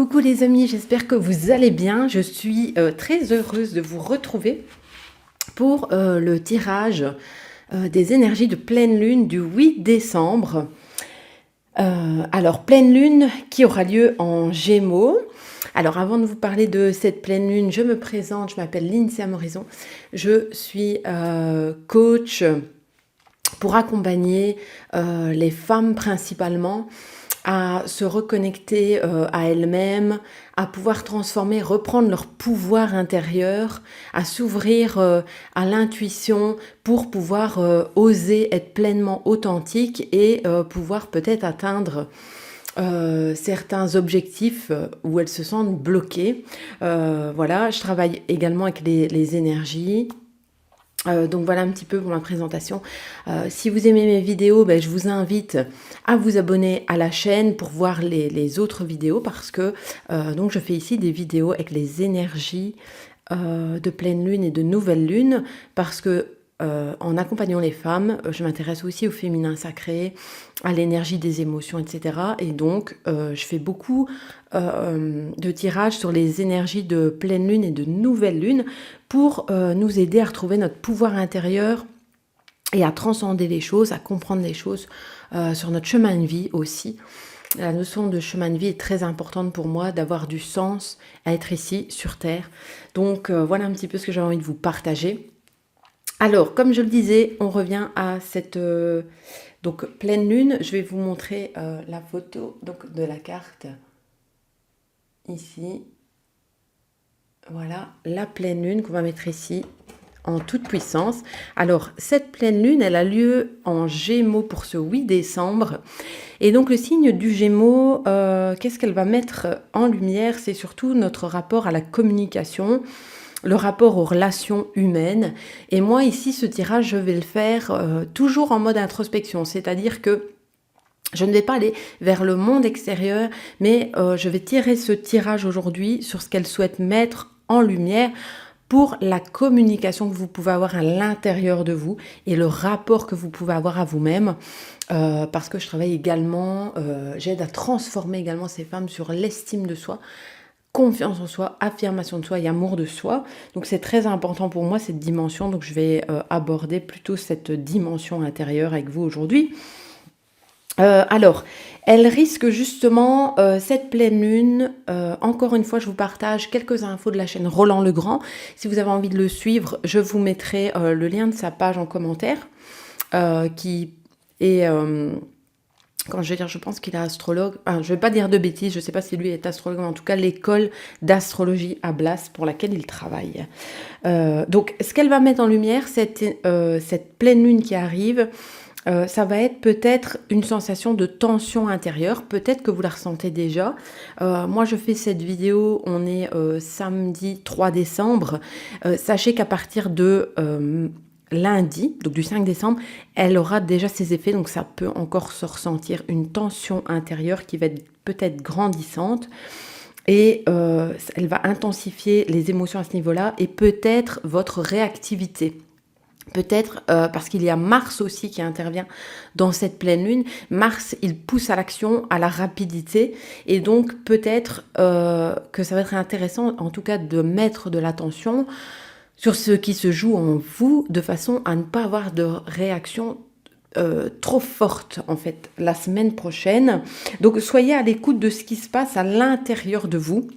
Coucou les amis, j'espère que vous allez bien. Je suis très heureuse de vous retrouver pour le tirage des énergies de pleine lune du 8 décembre. Alors, pleine lune qui aura lieu en Gémeaux. Alors, avant de vous parler de cette pleine lune, je me présente, je m'appelle Lindsay Morison. Je suis coach pour accompagner les femmes principalement à se reconnecter à elles-mêmes, à pouvoir transformer, reprendre leur pouvoir intérieur, à s'ouvrir à l'intuition pour pouvoir oser être pleinement authentique et pouvoir peut-être atteindre certains objectifs où elles se sentent bloquées. Voilà, je travaille également avec les énergies. Donc voilà un petit peu pour ma présentation. Si vous aimez mes vidéos, je vous invite à vous abonner à la chaîne pour voir les autres vidéos parce que donc je fais ici des vidéos avec les énergies de pleine lune et de nouvelle lune parce que en accompagnant les femmes, je m'intéresse aussi au féminin sacré, à l'énergie des émotions, etc. Et donc, je fais beaucoup de tirages sur les énergies de pleine lune et de nouvelle lune pour nous aider à retrouver notre pouvoir intérieur et à transcender les choses, à comprendre les choses sur notre chemin de vie aussi. La notion de chemin de vie est très importante pour moi, d'avoir du sens à être ici sur Terre. Donc, voilà un petit peu ce que j'ai envie de vous partager. Alors, comme je le disais, on revient à cette donc, pleine lune. Je vais vous montrer la photo donc, de la carte ici. Voilà, la pleine lune qu'on va mettre ici en toute puissance. Alors, cette pleine lune, elle a lieu en Gémeaux pour ce 8 décembre. Et donc, le signe du Gémeaux, qu'est-ce qu'elle va mettre en lumière? C'est surtout notre rapport à la communication, le rapport aux relations humaines. Et moi, ici, ce tirage, je vais le faire toujours en mode introspection. C'est-à-dire que je ne vais pas aller vers le monde extérieur, mais je vais tirer ce tirage aujourd'hui sur ce qu'elle souhaite mettre en lumière pour la communication que vous pouvez avoir à l'intérieur de vous et le rapport que vous pouvez avoir à vous-même. Parce que je travaille également, j'aide à transformer également ces femmes sur l'estime de soi, confiance en soi, affirmation de soi et amour de soi. Donc c'est très important pour moi cette dimension, donc je vais aborder plutôt cette dimension intérieure avec vous aujourd'hui. Alors, elle risque justement, cette pleine lune, encore une fois je vous partage quelques infos de la chaîne Roland Legrand. Si vous avez envie de le suivre, je vous mettrai le lien de sa page en commentaire, qui est... quand je vais dire, je pense qu'il est astrologue. Je ne vais pas dire de bêtises, je ne sais pas si lui est astrologue, mais en tout cas l'école d'astrologie à Blas pour laquelle il travaille. Donc, ce qu'elle va mettre en lumière, cette pleine lune qui arrive, ça va être peut-être une sensation de tension intérieure. Peut-être que vous la ressentez déjà. Moi, je fais cette vidéo, on est samedi 3 décembre. Sachez qu'à partir de... lundi, donc du 5 décembre, elle aura déjà ses effets, donc ça peut encore se ressentir une tension intérieure qui va être peut-être grandissante et elle va intensifier les émotions à ce niveau-là et peut-être votre réactivité. Peut-être parce qu'il y a Mars aussi qui intervient dans cette pleine lune. Mars, il pousse à l'action, à la rapidité. Et donc, peut-être que ça va être intéressant, en tout cas, de mettre de l'attention sur ce qui se joue en vous, de façon à ne pas avoir de réaction trop forte, en fait, la semaine prochaine. Donc, soyez à l'écoute de ce qui se passe à l'intérieur de vous.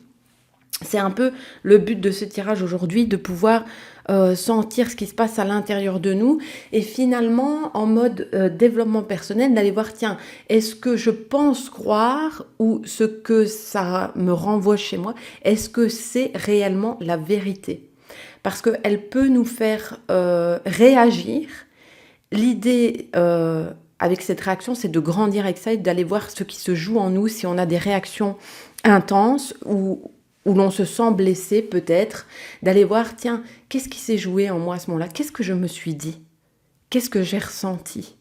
C'est un peu le but de ce tirage aujourd'hui, de pouvoir sentir ce qui se passe à l'intérieur de nous et finalement, en mode développement personnel, d'aller voir, tiens, est-ce que je pense croire ou ce que ça me renvoie chez moi, est-ce que c'est réellement la vérité? Parce qu'elle peut nous faire réagir. L'idée avec cette réaction, c'est de grandir avec ça et d'aller voir ce qui se joue en nous, si on a des réactions intenses ou où l'on se sent blessé peut-être, d'aller voir, tiens, qu'est-ce qui s'est joué en moi à ce moment-là? Qu'est-ce que je me suis dit? Qu'est-ce que j'ai ressenti?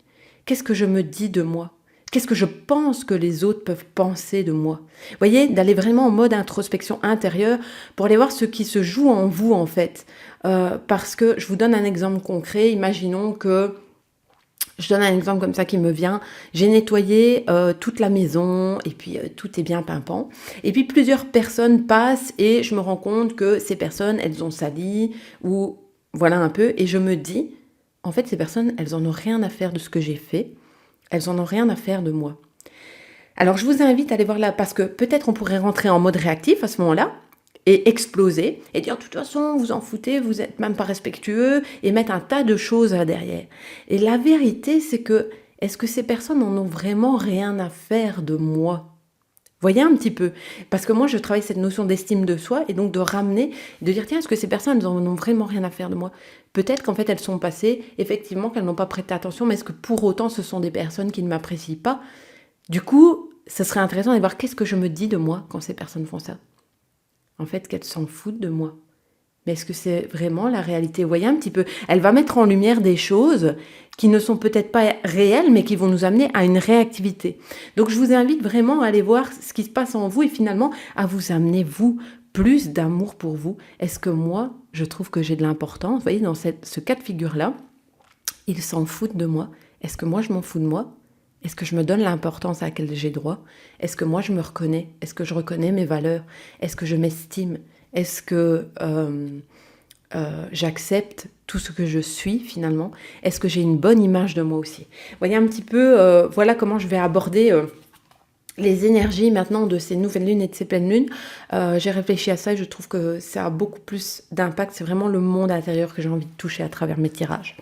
Qu'est-ce que je me dis de moi? Qu'est-ce que je pense que les autres peuvent penser de moi? Vous voyez, d'aller vraiment en mode introspection intérieure pour aller voir ce qui se joue en vous en fait. Parce que je vous donne un exemple concret. Imaginons que Je donne un exemple comme ça qui me vient. J'ai nettoyé toute la maison et puis tout est bien pimpant. Et puis plusieurs personnes passent et je me rends compte que ces personnes, elles ont sali ou voilà un peu. Et je me dis, en fait, ces personnes, elles en ont rien à faire de ce que j'ai fait. Elles en ont rien à faire de moi. Alors je vous invite à aller voir là parce que peut-être on pourrait rentrer en mode réactif à ce moment-là et exploser et dire de toute façon vous en foutez, vous êtes même pas respectueux et mettre un tas de choses là derrière. Et la vérité c'est que est-ce que ces personnes en ont vraiment rien à faire de moi? Voyez un petit peu, parce que moi je travaille cette notion d'estime de soi et donc de ramener, de dire tiens est-ce que ces personnes elles en ont vraiment rien à faire de moi? Peut-être qu'en fait elles sont passées, effectivement qu'elles n'ont pas prêté attention, mais est-ce que pour autant ce sont des personnes qui ne m'apprécient pas? Du coup, ça serait intéressant de voir qu'est-ce que je me dis de moi quand ces personnes font ça. En fait, qu'elles s'en foutent de moi. Mais est-ce que c'est vraiment la réalité? Vous voyez un petit peu, elle va mettre en lumière des choses qui ne sont peut-être pas réelles, mais qui vont nous amener à une réactivité. Donc je vous invite vraiment à aller voir ce qui se passe en vous et finalement à vous amener, vous, plus d'amour pour vous. Est-ce que moi, je trouve que j'ai de l'importance? Vous voyez, dans ce cas de figure-là, ils s'en foutent de moi. Est-ce que moi, je m'en fous de moi? Est-ce que je me donne l'importance à laquelle j'ai droit? Est-ce que moi, je me reconnais? Est-ce que je reconnais mes valeurs? Est-ce que je m'estime? Est-ce que j'accepte tout ce que je suis finalement? Est-ce que j'ai une bonne image de moi aussi? Vous voyez un petit peu, voilà comment je vais aborder les énergies maintenant de ces nouvelles lunes et de ces pleines lunes. J'ai réfléchi à ça et je trouve que ça a beaucoup plus d'impact. C'est vraiment le monde intérieur que j'ai envie de toucher à travers mes tirages.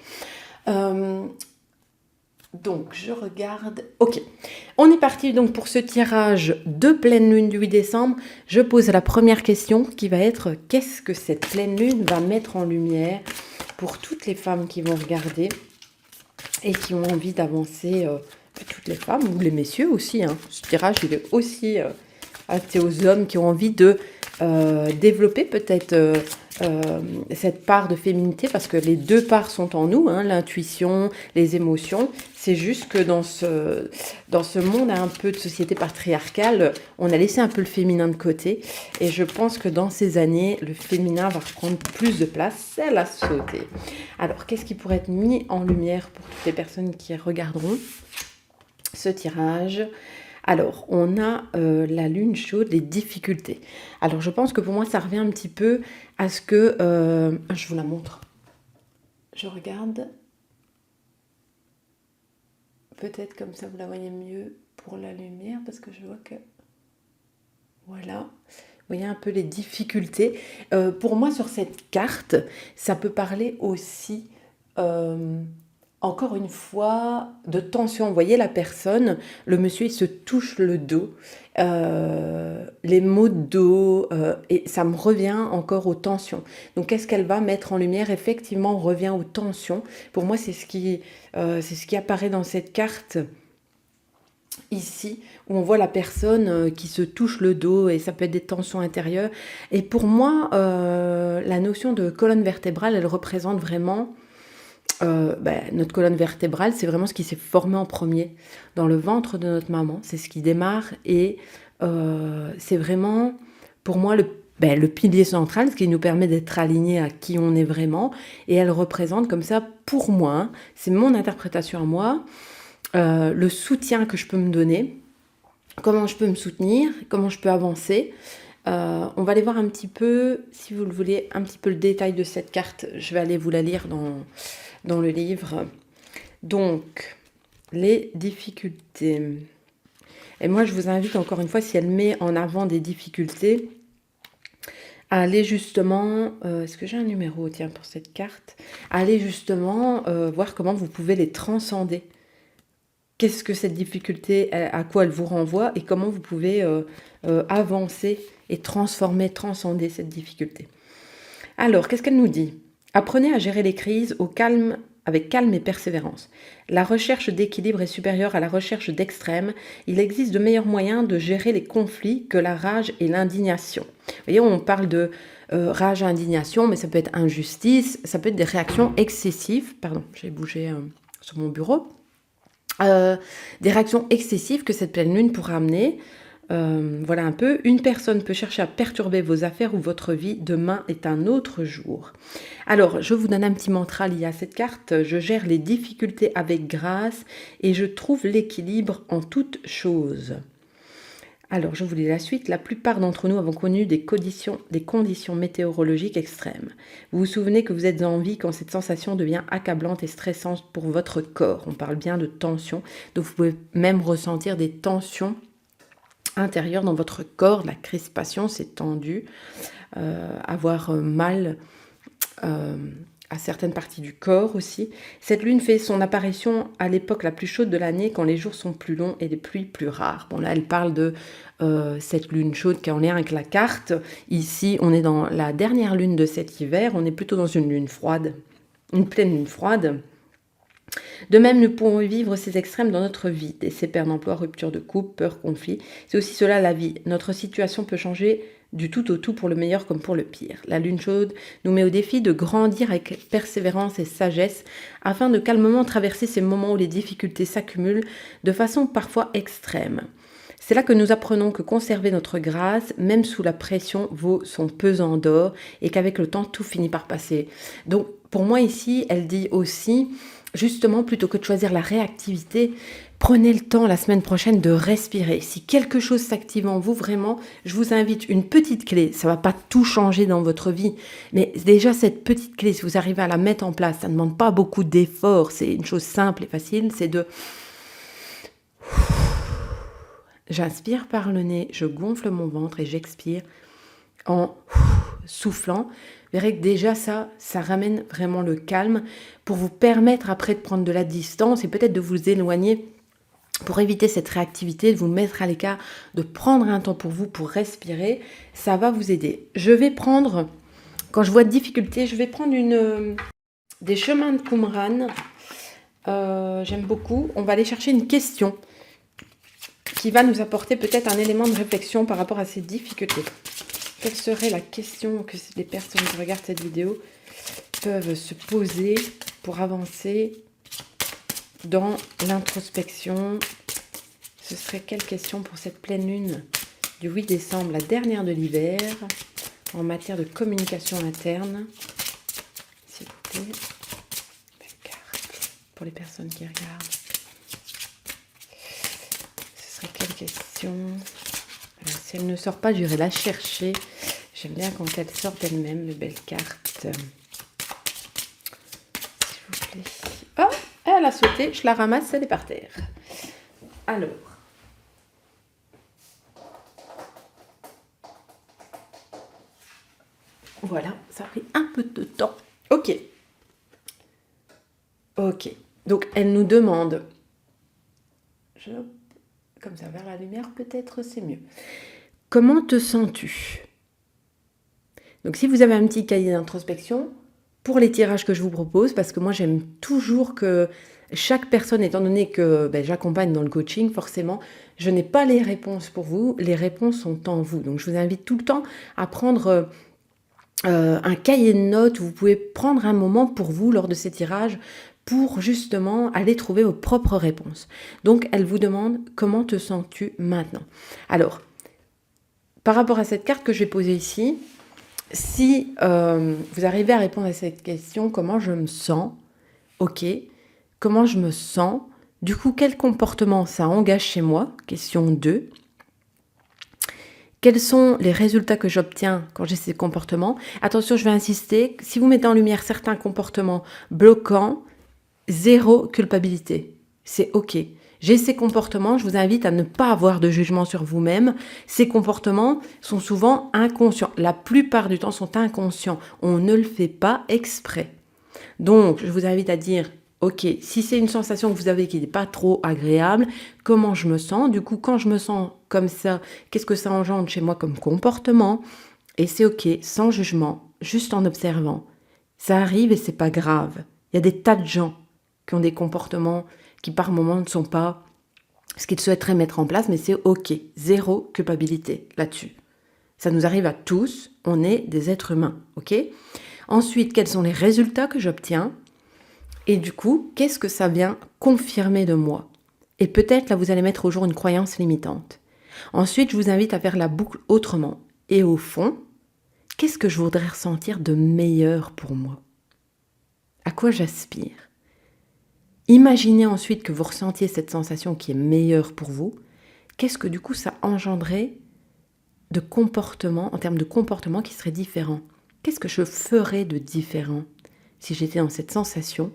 Donc, je regarde. Ok, on est parti donc pour ce tirage de pleine lune du 8 décembre. Je pose la première question qui va être qu'est-ce que cette pleine lune va mettre en lumière pour toutes les femmes qui vont regarder et qui ont envie d'avancer, toutes les femmes ou les messieurs aussi. Hein. Ce tirage, il est aussi adapté aux hommes qui ont envie de développer peut-être cette part de féminité parce que les deux parts sont en nous, hein, l'intuition, les émotions. C'est juste que dans ce monde un peu de société patriarcale, on a laissé un peu le féminin de côté. Et je pense que dans ces années, le féminin va reprendre plus de place. C'est la sauter. Alors, qu'est-ce qui pourrait être mis en lumière pour toutes les personnes qui regarderont ce tirage? Alors, on a la lune chaude, les difficultés. Alors, je pense que pour moi, ça revient un petit peu à ce que... je vous la montre. Je regarde. Peut-être comme ça, vous la voyez mieux pour la lumière, parce que je vois que... Voilà. Vous voyez un peu les difficultés. Pour moi, sur cette carte, ça peut parler aussi... encore une fois, de tension. Vous voyez la personne, le monsieur, il se touche le dos, les maux de dos, et ça me revient encore aux tensions. Donc, qu'est-ce qu'elle va mettre en lumière? Effectivement, on revient aux tensions. Pour moi, c'est ce qui apparaît dans cette carte ici, où on voit la personne qui se touche le dos, et ça peut être des tensions intérieures. Et pour moi, la notion de colonne vertébrale, elle représente vraiment... notre colonne vertébrale, c'est vraiment ce qui s'est formé en premier dans le ventre de notre maman. C'est ce qui démarre et c'est vraiment, pour moi, le pilier central, ce qui nous permet d'être alignés à qui on est vraiment. Et elle représente comme ça, pour moi, hein, c'est mon interprétation à moi, le soutien que je peux me donner, comment je peux me soutenir, comment je peux avancer. On va aller voir un petit peu, si vous le voulez, un petit peu le détail de cette carte. Je vais aller vous la lire dans le livre. Donc, les difficultés. Et moi, je vous invite encore une fois, si elle met en avant des difficultés, à aller justement... est-ce que j'ai un numéro, tiens, pour cette carte? À aller justement voir comment vous pouvez les transcender. Qu'est-ce que cette difficulté, à quoi elle vous renvoie et comment vous pouvez avancer et transcender cette difficulté. Alors, qu'est-ce qu'elle nous dit? Apprenez à gérer les crises avec calme et persévérance. La recherche d'équilibre est supérieure à la recherche d'extrême. Il existe de meilleurs moyens de gérer les conflits que la rage et l'indignation. Vous voyez, on parle de rage et indignation, mais ça peut être injustice, ça peut être des réactions excessives. Pardon, j'ai bougé sur mon bureau. Des réactions excessives que cette pleine lune pourra amener. Voilà un peu. Une personne peut chercher à perturber vos affaires ou votre vie. Demain est un autre jour. Alors, je vous donne un petit mantra lié à cette carte. Je gère les difficultés avec grâce et je trouve l'équilibre en toutes choses. Alors, je vous lis la suite. La plupart d'entre nous avons connu des conditions météorologiques extrêmes. Vous vous souvenez que vous êtes en vie quand cette sensation devient accablante et stressante pour votre corps. On parle bien de tension. Donc, vous pouvez même ressentir des tensions intérieures dans votre corps. La crispation, c'est tendu. Avoir mal à certaines parties du corps aussi. Cette lune fait son apparition à l'époque la plus chaude de l'année, quand les jours sont plus longs et les pluies plus rares. Bon, là, elle parle de cette lune chaude qui est en lien avec la carte. Ici, on est dans la dernière lune de cet hiver. On est plutôt dans une lune froide, une pleine lune froide. De même, nous pouvons vivre ces extrêmes dans notre vie. Décès, perte d'emploi, rupture de couple, peur, conflit. C'est aussi cela la vie. Notre situation peut changer du tout au tout, pour le meilleur comme pour le pire. La lune chaude nous met au défi de grandir avec persévérance et sagesse afin de calmement traverser ces moments où les difficultés s'accumulent de façon parfois extrême. C'est là que nous apprenons que conserver notre grâce, même sous la pression, vaut son pesant d'or et qu'avec le temps, tout finit par passer. Donc, pour moi ici, elle dit aussi, justement, plutôt que de choisir la réactivité, prenez le temps la semaine prochaine de respirer. Si quelque chose s'active en vous, vraiment, je vous invite une petite clé. Ça ne va pas tout changer dans votre vie, mais déjà cette petite clé, si vous arrivez à la mettre en place, ça ne demande pas beaucoup d'efforts, c'est une chose simple et facile, c'est de... J'inspire par le nez, je gonfle mon ventre et j'expire en soufflant. Vous verrez que déjà ça ramène vraiment le calme pour vous permettre après de prendre de la distance et peut-être de vous éloigner pour éviter cette réactivité, de vous mettre à l'écart, de prendre un temps pour vous, pour respirer. Ça va vous aider. Je vais prendre, quand je vois de difficultés, je vais prendre des chemins de Qumran. J'aime beaucoup. On va aller chercher une question qui va nous apporter peut-être un élément de réflexion par rapport à ces difficultés. Quelle serait la question que les personnes qui regardent cette vidéo peuvent se poser pour avancer dans l'introspection? Ce serait quelle question pour cette pleine lune du 8 décembre, la dernière de l'hiver, en matière de communication interne? S'il vous plaît, belle carte pour les personnes qui regardent. Ce serait quelle question? Alors, si elle ne sort pas, j'irai la chercher. J'aime bien quand elle sort d'elle-même, les belles cartes. S'il vous plaît. Oh, elle a sauté, je la ramasse, elle est par terre. Alors. Voilà, ça a pris un peu de temps. Ok. Ok. Donc, elle nous demande... Comme ça, vers la lumière, peut-être c'est mieux. Comment te sens-tu? Donc, si vous avez un petit cahier d'introspection, pour les tirages que je vous propose, parce que moi, j'aime toujours que chaque personne, étant donné que j'accompagne dans le coaching, forcément, je n'ai pas les réponses pour vous. Les réponses sont en vous. Donc, je vous invite tout le temps à prendre un cahier de notes où vous pouvez prendre un moment pour vous lors de ces tirages pour justement aller trouver vos propres réponses. Donc, elle vous demande comment te sens-tu maintenant? Alors, par rapport à cette carte que je vais poser ici, si vous arrivez à répondre à cette question, comment je me sens? Ok, comment je me sens? Du coup, quel comportement ça engage chez moi? Question 2. Quels sont les résultats que j'obtiens quand j'ai ces comportements? Attention, je vais insister, si vous mettez en lumière certains comportements bloquants, zéro culpabilité. C'est ok. J'ai ces comportements, je vous invite à ne pas avoir de jugement sur vous-même. Ces comportements sont souvent inconscients. La plupart du temps sont inconscients. On ne le fait pas exprès. Donc, je vous invite à dire, ok, si c'est une sensation que vous avez qui n'est pas trop agréable, comment je me sens? Du coup, quand je me sens comme ça, qu'est-ce que ça engendre chez moi comme comportement? Et c'est ok, sans jugement, juste en observant. Ça arrive et c'est pas grave. Il y a des tas de gens qui ont des comportements qui par moments ne sont pas ce qu'ils souhaiteraient mettre en place, mais c'est ok, zéro culpabilité là-dessus. Ça nous arrive à tous, on est des êtres humains, ok? Ensuite, quels sont les résultats que j'obtiens? Et du coup, qu'est-ce que ça vient confirmer de moi? Et peut-être là, vous allez mettre au jour une croyance limitante. Ensuite, je vous invite à faire la boucle autrement. Et au fond, qu'est-ce que je voudrais ressentir de meilleur pour moi? À quoi j'aspire? Imaginez ensuite que vous ressentiez cette sensation qui est meilleure pour vous. Qu'est-ce que du coup ça engendrait de comportement, en termes de comportement qui serait différent? Qu'est-ce que je ferais de différent si j'étais dans cette sensation?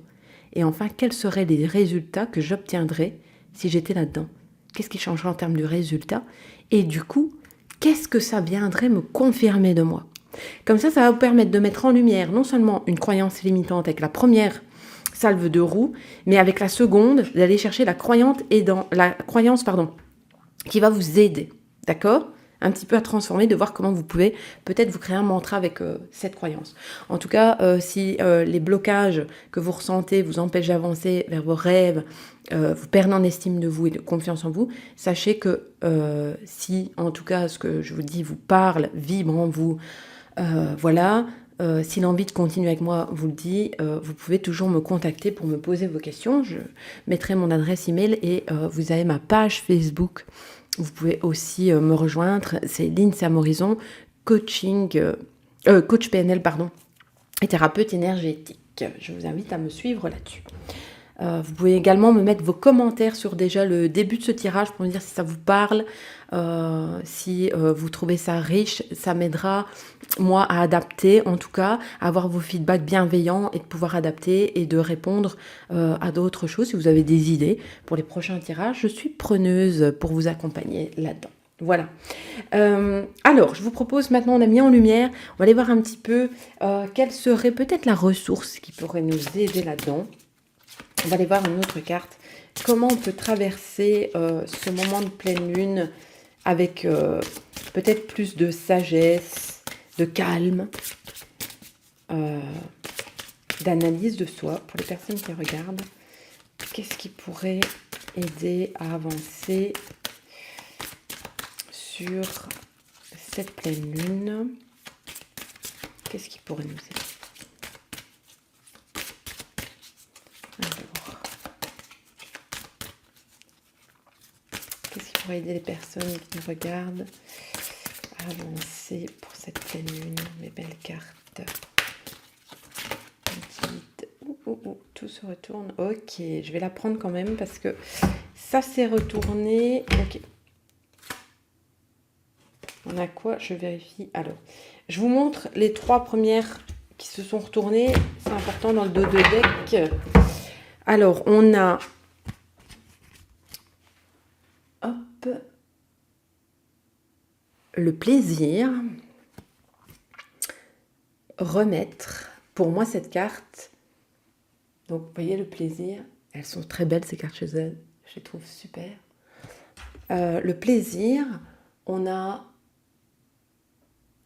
Et enfin, quels seraient les résultats que j'obtiendrais si j'étais là-dedans? Qu'est-ce qui changerait en termes de résultats? Et du coup, qu'est-ce que ça viendrait me confirmer de moi? Comme ça va vous permettre de mettre en lumière non seulement une croyance limitante avec la première salve de roue, mais avec la seconde, d'aller chercher la croyance qui va vous aider, d'accord? Un petit peu à transformer, de voir comment vous pouvez peut-être vous créer un mantra avec cette croyance. En tout cas, si les blocages que vous ressentez vous empêchent d'avancer vers vos rêves, vous perdez en estime de vous et de confiance en vous, sachez que si, en tout cas, ce que je vous dis vous parle, vibre en vous, voilà, si l'envie de continuer avec moi vous le dit, vous pouvez toujours me contacter pour me poser vos questions. Je mettrai mon adresse email et vous avez ma page Facebook. Vous pouvez aussi me rejoindre. C'est l'INSEAM Horizon, coach PNL, et thérapeute énergétique. Je vous invite à me suivre là-dessus. Vous pouvez également me mettre vos commentaires sur déjà le début de ce tirage pour me dire si ça vous parle, si vous trouvez ça riche. Ça m'aidera, moi, à adapter, en tout cas, à avoir vos feedbacks bienveillants et de pouvoir adapter et de répondre à d'autres choses. Si vous avez des idées pour les prochains tirages, je suis preneuse pour vous accompagner là-dedans. Voilà. Alors, je vous propose maintenant, on a mis en lumière, on va aller voir un petit peu quelle serait peut-être la ressource qui pourrait nous aider là-dedans. On va aller voir une autre carte. Comment on peut traverser ce moment de pleine lune avec peut-être plus de sagesse, de calme, d'analyse de soi pour les personnes qui regardent. Qu'est-ce qui pourrait aider à avancer sur cette pleine lune? Qu'est-ce qui pourrait nous aider? Alors, qu'est-ce qui pourrait aider les personnes qui nous regardent à avancer pour cette pleine lune? Mes belles cartes. Tout se retourne. Ok, je vais la prendre quand même parce que ça s'est retourné. Ok. On a quoi? Je vérifie. Alors, je vous montre les 3 premières qui se sont retournées. C'est important dans le dos de deck. Alors, on a... Hop. Le plaisir. Remettre. Pour moi, cette carte... Donc, vous voyez le plaisir. Elles sont très belles, ces cartes chez elles. Je les trouve super. Le plaisir, on a...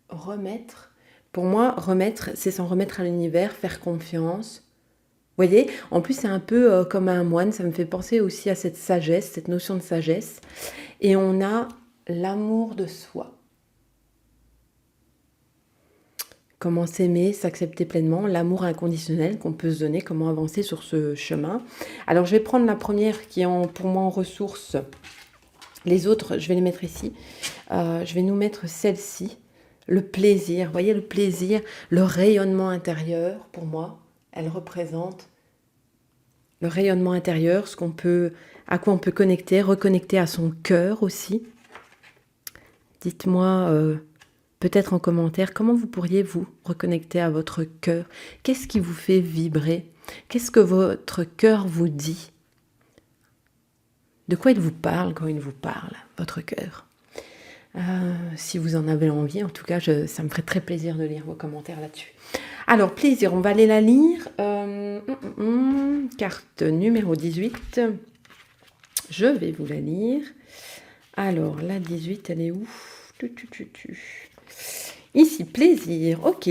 Remettre. Pour moi, remettre, c'est s'en remettre à l'univers, faire confiance. Vous voyez, en plus, c'est un peu comme un moine. Ça me fait penser aussi à cette sagesse, cette notion de sagesse. Et on a l'amour de soi. Comment s'aimer, s'accepter pleinement, l'amour inconditionnel qu'on peut se donner, comment avancer sur ce chemin. Alors, je vais prendre la première qui est pour moi en ressource. Les autres, je vais les mettre ici. Je vais nous mettre celle-ci. Le plaisir, vous voyez le plaisir, le rayonnement intérieur, pour moi, elle représente le rayonnement intérieur, à quoi on peut connecter, reconnecter à son cœur aussi. Dites-moi peut-être en commentaire comment vous pourriez vous reconnecter à votre cœur. Qu'est-ce qui vous fait vibrer? Qu'est-ce que votre cœur vous dit? De quoi il vous parle quand il vous parle, votre cœur? Si vous en avez envie, en tout cas, ça me ferait très plaisir de lire vos commentaires là-dessus. Alors, plaisir, on va aller la lire. Carte numéro 18. Je vais vous la lire. Alors, la 18, elle est où? Ici, plaisir, ok.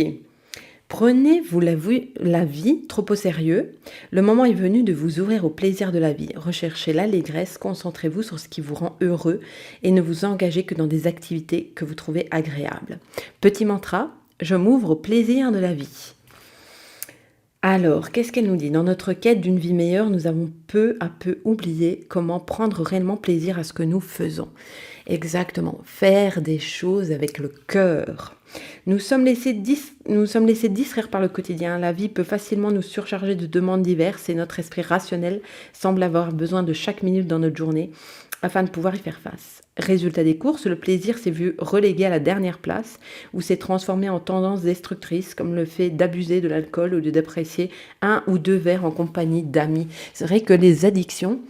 Prenez-vous la vie trop au sérieux. Le moment est venu de vous ouvrir au plaisir de la vie. Recherchez l'allégresse, concentrez-vous sur ce qui vous rend heureux et ne vous engagez que dans des activités que vous trouvez agréables. Petit mantra, je m'ouvre au plaisir de la vie. Alors, qu'est-ce qu'elle nous dit? Dans notre quête d'une vie meilleure, nous avons peu à peu oublié comment prendre réellement plaisir à ce que nous faisons. Exactement, faire des choses avec le cœur. Nous sommes laissés distraire par le quotidien. La vie peut facilement nous surcharger de demandes diverses et notre esprit rationnel semble avoir besoin de chaque minute dans notre journée afin de pouvoir y faire face. Résultat des courses, le plaisir s'est vu relégué à la dernière place ou s'est transformé en tendance destructrice comme le fait d'abuser de l'alcool au lieu d'apprécier un ou deux verres en compagnie d'amis. C'est vrai que les addictions,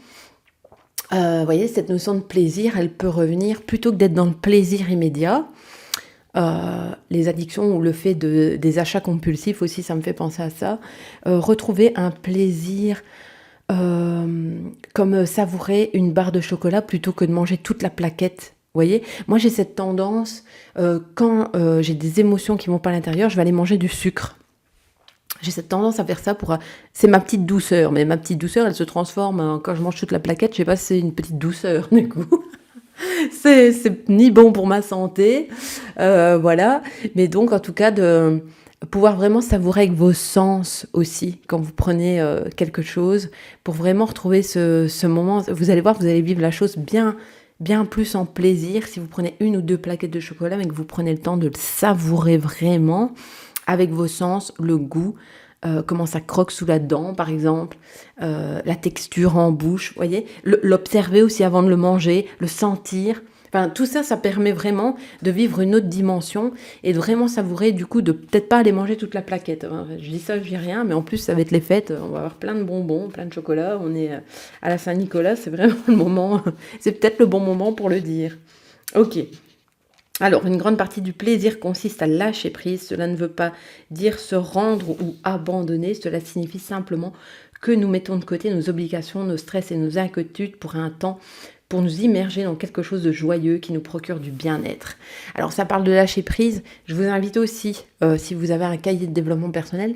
vous voyez, cette notion de plaisir, elle peut revenir plutôt que d'être dans le plaisir immédiat. Les addictions ou le fait des achats compulsifs aussi, ça me fait penser à ça. Retrouver un plaisir comme savourer une barre de chocolat plutôt que de manger toute la plaquette. Vous voyez, moi j'ai cette tendance, quand j'ai des émotions qui vont pas à l'intérieur, je vais aller manger du sucre. J'ai cette tendance à faire ça pour... C'est ma petite douceur, mais ma petite douceur, elle se transforme quand je mange toute la plaquette. Je sais pas si c'est une petite douceur, du coup. C'est ni bon pour ma santé, voilà. Mais donc, en tout cas, de pouvoir vraiment savourer avec vos sens aussi, quand vous prenez quelque chose, pour vraiment retrouver ce moment. Vous allez voir, vous allez vivre la chose bien, bien plus en plaisir si vous prenez une ou deux plaquettes de chocolat, mais que vous prenez le temps de le savourer vraiment avec vos sens, le goût, comment ça croque sous la dent, par exemple, la texture en bouche, vous voyez, l'observer aussi avant de le manger, le sentir. Enfin, tout ça, ça permet vraiment de vivre une autre dimension et de vraiment savourer, du coup, de peut-être pas aller manger toute la plaquette. Enfin, je dis ça, je dis rien, mais en plus, ça va être les fêtes, on va avoir plein de bonbons, plein de chocolat, on est à la Saint-Nicolas, c'est vraiment le moment, c'est peut-être le bon moment pour le dire. Ok. Alors, une grande partie du plaisir consiste à lâcher prise. Cela ne veut pas dire se rendre ou abandonner. Cela signifie simplement que nous mettons de côté nos obligations, nos stress et nos inquiétudes pour un temps, pour nous immerger dans quelque chose de joyeux qui nous procure du bien-être. Alors, ça parle de lâcher prise. Je vous invite aussi, si vous avez un cahier de développement personnel,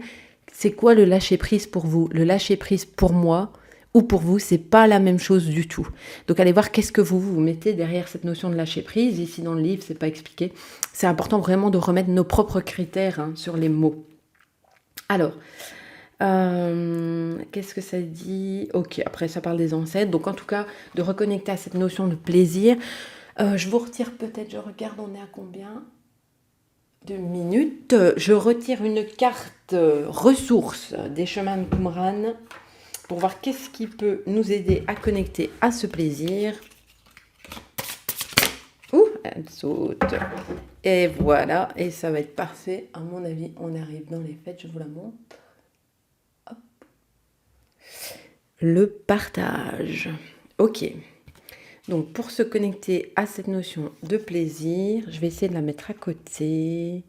c'est quoi le lâcher prise pour vous? Le lâcher prise pour moi, ou pour vous, c'est pas la même chose du tout. Donc allez voir qu'est-ce que vous mettez derrière cette notion de lâcher prise. Ici dans le livre, c'est pas expliqué. C'est important vraiment de remettre nos propres critères sur les mots. Alors, qu'est-ce que ça dit? Ok, après ça parle des ancêtres. Donc en tout cas, de reconnecter à cette notion de plaisir. Je vous retire peut-être, je regarde, on est à combien de minutes? Je retire une carte ressources des chemins de Qumran pour voir qu'est-ce qui peut nous aider à connecter à ce plaisir. Ouh, elle saute. Et voilà, et ça va être parfait. À mon avis, on arrive dans les fêtes, je vous la montre. Hop. Le partage. Ok. Donc, pour se connecter à cette notion de plaisir, je vais essayer de la mettre à côté.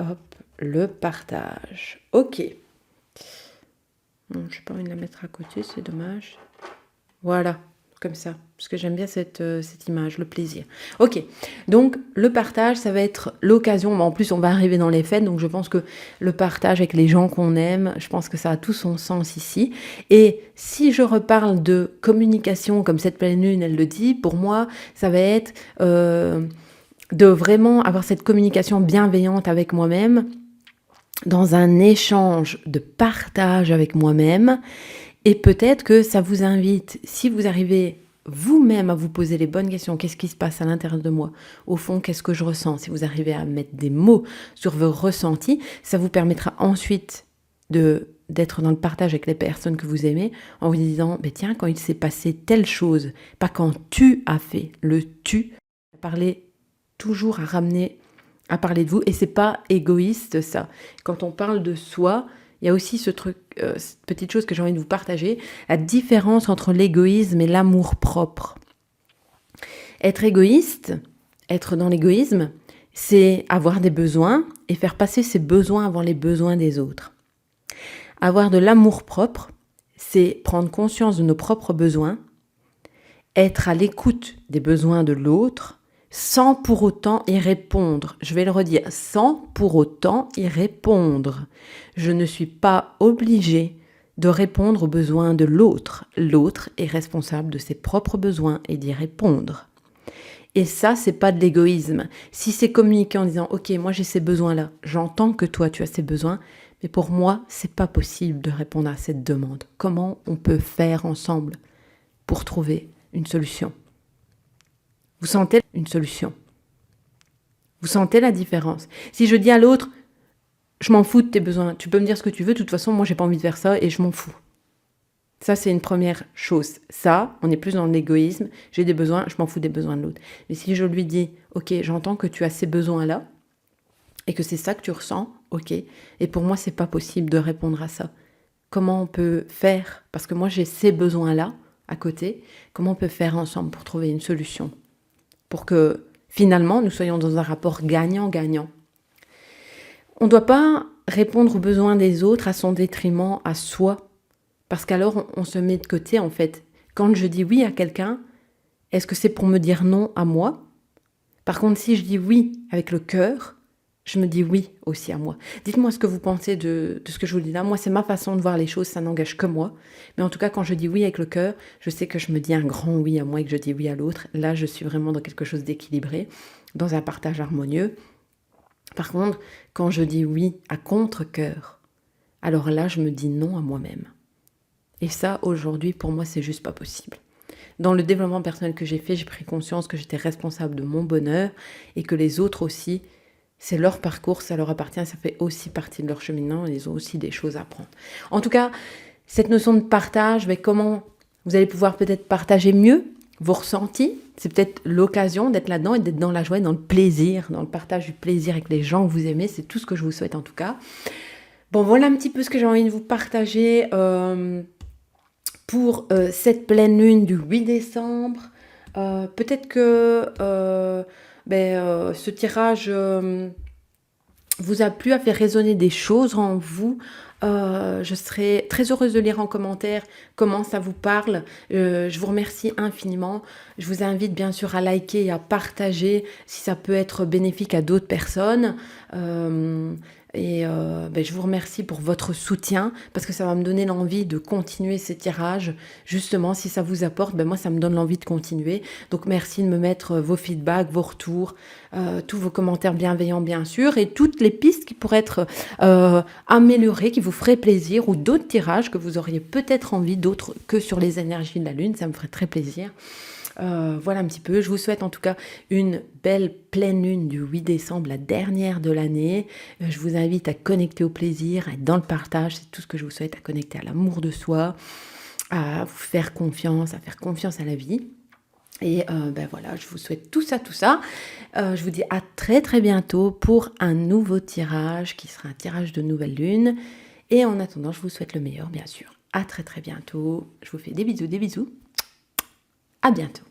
Hop, le partage. Ok. Non, je n'ai pas envie de la mettre à côté, c'est dommage. Voilà, comme ça, parce que j'aime bien cette image, le plaisir. Ok, donc le partage, ça va être l'occasion, en plus on va arriver dans les fêtes, donc je pense que le partage avec les gens qu'on aime, je pense que ça a tout son sens ici. Et si je reparle de communication, comme cette pleine lune, elle le dit, pour moi, ça va être de vraiment avoir cette communication bienveillante avec moi-même, dans un échange de partage avec moi-même. Et peut-être que ça vous invite, si vous arrivez vous-même à vous poser les bonnes questions, qu'est-ce qui se passe à l'intérieur de moi? Au fond, qu'est-ce que je ressens? Si vous arrivez à mettre des mots sur vos ressentis, ça vous permettra ensuite d'être dans le partage avec les personnes que vous aimez, en vous disant, mais tiens, quand il s'est passé telle chose, pas quand tu as fait, le tu, parler toujours à ramener à parler de vous, et c'est pas égoïste ça. Quand on parle de soi, il y a aussi ce truc, cette petite chose que j'ai envie de vous partager, la différence entre l'égoïsme et l'amour propre. Être égoïste, être dans l'égoïsme, c'est avoir des besoins et faire passer ses besoins avant les besoins des autres. Avoir de l'amour propre, c'est prendre conscience de nos propres besoins, être à l'écoute des besoins de l'autre, sans pour autant y répondre. Je vais le redire, sans pour autant y répondre. Je ne suis pas obligée de répondre aux besoins de l'autre. L'autre est responsable de ses propres besoins et d'y répondre. Et ça, c'est pas de l'égoïsme. Si c'est communiqué en disant « Ok, moi j'ai ces besoins-là, j'entends que toi tu as ces besoins, Mais pour moi, c'est pas possible de répondre à cette demande. Comment on peut faire ensemble pour trouver une solution? Vous sentez une solution? Vous sentez la différence? Si je dis à l'autre, je m'en fous de tes besoins, tu peux me dire ce que tu veux, de toute façon, moi, j'ai pas envie de faire ça et je m'en fous. Ça, c'est une première chose. Ça, on est plus dans l'égoïsme. J'ai des besoins, je m'en fous des besoins de l'autre. Mais si je lui dis, ok, j'entends que tu as ces besoins-là et que c'est ça que tu ressens, ok. Et pour moi, c'est pas possible de répondre à ça. Comment on peut faire? Parce que moi, j'ai ces besoins-là à côté. Comment on peut faire ensemble pour trouver une solution? Pour que finalement, nous soyons dans un rapport gagnant-gagnant. On ne doit pas répondre aux besoins des autres à son détriment, à soi. Parce qu'alors, on se met de côté, en fait. Quand je dis oui à quelqu'un, est-ce que c'est pour me dire non à moi? Par contre, si je dis oui avec le cœur, je me dis oui aussi à moi. Dites-moi ce que vous pensez de ce que je vous dis là. Moi, c'est ma façon de voir les choses, ça n'engage que moi. Mais en tout cas, quand je dis oui avec le cœur, je sais que je me dis un grand oui à moi et que je dis oui à l'autre. Là, je suis vraiment dans quelque chose d'équilibré, dans un partage harmonieux. Par contre, quand je dis oui à contre-cœur, alors là, je me dis non à moi-même. Et ça, aujourd'hui, pour moi, c'est juste pas possible. Dans le développement personnel que j'ai fait, j'ai pris conscience que j'étais responsable de mon bonheur et que les autres aussi, c'est leur parcours, ça leur appartient, ça fait aussi partie de leur cheminement et ils ont aussi des choses à apprendre. En tout cas, cette notion de partage, mais comment vous allez pouvoir peut-être partager mieux vos ressentis, c'est peut-être l'occasion d'être là-dedans et d'être dans la joie et dans le plaisir, dans le partage du plaisir avec les gens que vous aimez, c'est tout ce que je vous souhaite en tout cas. Bon, voilà un petit peu ce que j'ai envie de vous partager pour cette pleine lune du 8 décembre. Peut-être que ce tirage vous a plu, a fait résonner des choses en vous. Je serais très heureuse de lire en commentaire comment ça vous parle. Je vous remercie infiniment. Je vous invite bien sûr à liker et à partager si ça peut être bénéfique à d'autres personnes. Je vous remercie pour votre soutien parce que ça va me donner l'envie de continuer ces tirages. Justement, si ça vous apporte, moi ça me donne l'envie de continuer. Donc merci de me mettre vos feedbacks, vos retours, tous vos commentaires bienveillants bien sûr et toutes les pistes qui pourraient être améliorées, qui vous feraient plaisir ou d'autres tirages que vous auriez peut-être envie, d'autres que sur les énergies de la lune, ça me ferait très plaisir. Voilà un petit peu. Je vous souhaite en tout cas une belle pleine lune du 8 décembre, la dernière de l'année. Je vous invite à connecter au plaisir, à être dans le partage. C'est tout ce que je vous souhaite, à connecter à l'amour de soi, à vous faire confiance, à faire confiance à la vie. Et voilà, je vous souhaite tout ça. Je vous dis à très très bientôt pour un nouveau tirage qui sera un tirage de nouvelle lune. Et en attendant, je vous souhaite le meilleur, bien sûr. À très très bientôt. Je vous fais des bisous. À bientôt.